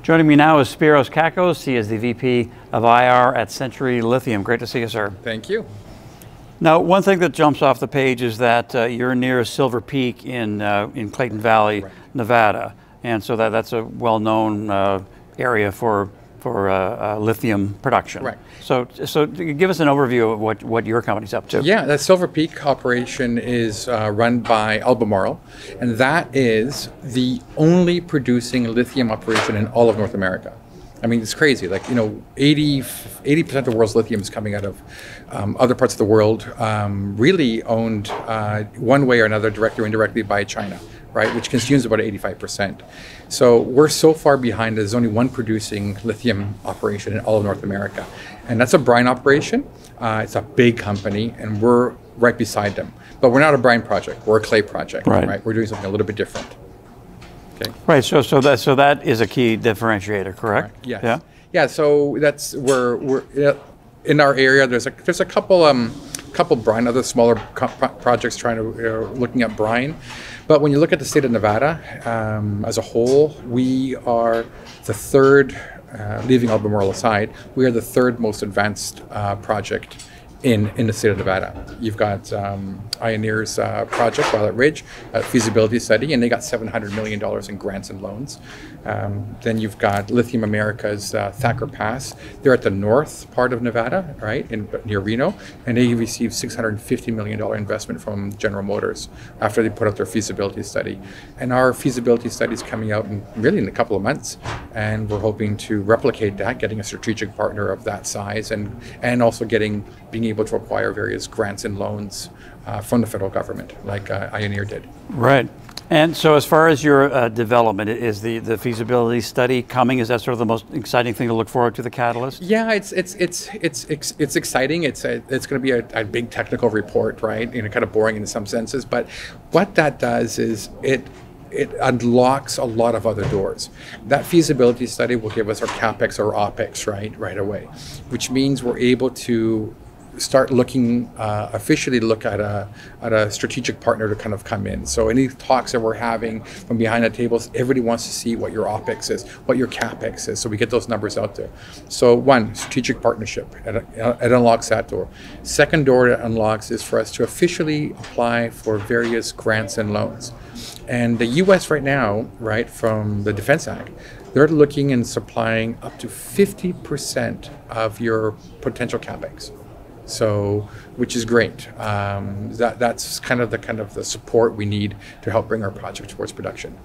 Joining me now is Spiros Cacos. He is the VP of IR at Century Lithium. Great to see you, sir. Thank you. Now, one thing that jumps off the page is that you're near Silver Peak in Clayton Valley, right, Nevada, and so that's a well-known area for lithium production. Right. So give us an overview of what your company's up to. Yeah, that Silver Peak operation is run by Albemarle, and that is the only producing lithium operation in all of North America. I mean, it's crazy. Like, 80% of the world's lithium is coming out of other parts of the world, really owned one way or another, directly or indirectly, by China, right? Which consumes about 85%. So we're so far behind. There's only one producing lithium operation in all of North America, and that's a brine operation. It's a big company, and we're right beside them. But we're not a brine project. We're a clay project, right? We're doing something a little bit different. Okay. Right. So that is a key differentiator, correct? Yes. Yeah. Yeah. So that's we're in our area. There's a couple brine, other smaller projects trying to looking at brine. But when you look at the state of Nevada as a whole, we are the third, leaving Albemarle aside, we are the third most advanced project in the state of Nevada. You've got Ioneer's project, Violet Ridge, a feasibility study, and they got $700 million in grants and loans. Then you've got Lithium America's Thacker Pass. They're at the north part of Nevada, right, near Reno, and they received $650 million investment from General Motors after they put out their feasibility study. And our feasibility study is coming out in a couple of months, and we're hoping to replicate that, getting a strategic partner of that size, and also being able to acquire various grants and loans from the federal government, like Ioneer did. Right. And so as far as your development, is the feasibility study coming? Is that sort of the most exciting thing to look forward to, the catalyst? Yeah, it's exciting. It's going to be a big technical report, right? Kind of boring in some senses. But what that does is it unlocks a lot of other doors. That feasibility study will give us our CapEx or OpEx right away, which means we're able to start looking, officially look at a strategic partner to kind of come in. So any talks that we're having from behind the tables, everybody wants to see what your OpEx is, what your CapEx is, so we get those numbers out there. So one, strategic partnership, it unlocks that door. Second door that unlocks is for us to officially apply for various grants and loans. And the US right now, right, from the Defense Act, they're looking and supplying up to 50% of your potential CapEx. So, which is great. That's kind of the support we need to help bring our project towards production.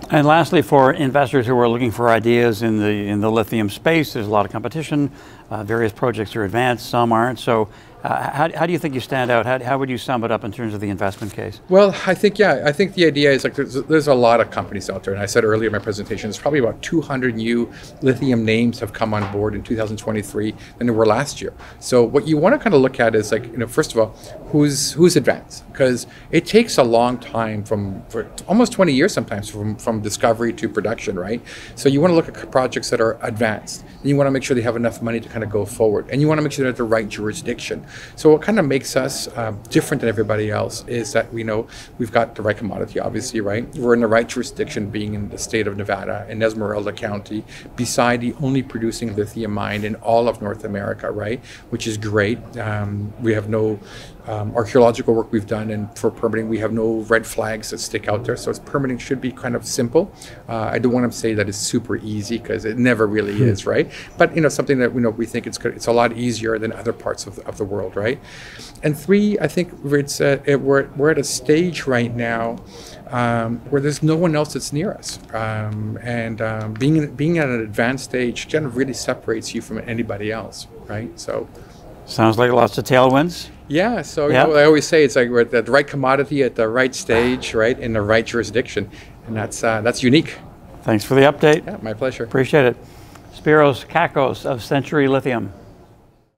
And lastly, for investors who are looking for ideas in the lithium space, there's a lot of competition. Various projects are advanced, some aren't. So, how do you think you stand out? How would you sum it up in terms of the investment case? Well, I think the idea is, like, there's a lot of companies out there, and I said earlier in my presentation, there's probably about 200 new lithium names have come on board in 2023 than there were last year. So what you want to kind of look at is, like, first of all, who's advanced, because it takes a long time for almost 20 years sometimes from discovery to production, right? So you want to look at projects that are advanced, and you want to make sure they have enough money to kind of go forward, and you want to make sure they're at the right jurisdiction. So what kind of makes us different than everybody else is that we've got the right commodity, obviously, right? We're in the right jurisdiction, being in the state of Nevada, in Esmeralda County, beside the only producing lithium mine in all of North America, right? Which is great. We have no archaeological work we've done, and for permitting, we have no red flags that stick out there. So permitting should be kind of simple. I don't want to say that it's super easy, because it never really is, right? But something that we think it's a lot easier than other parts of the world, right? And three, I think we're at a stage right now where there's no one else that's near us, being at an advanced stage kind of really separates you from anybody else, right? So sounds like lots of tailwinds. Yeah, so I always say it's like we're at the right commodity at the right stage, right, in the right jurisdiction, and that's unique. Thanks for the update. Yeah, my pleasure. Appreciate it. Spiros Cacos of Century Lithium.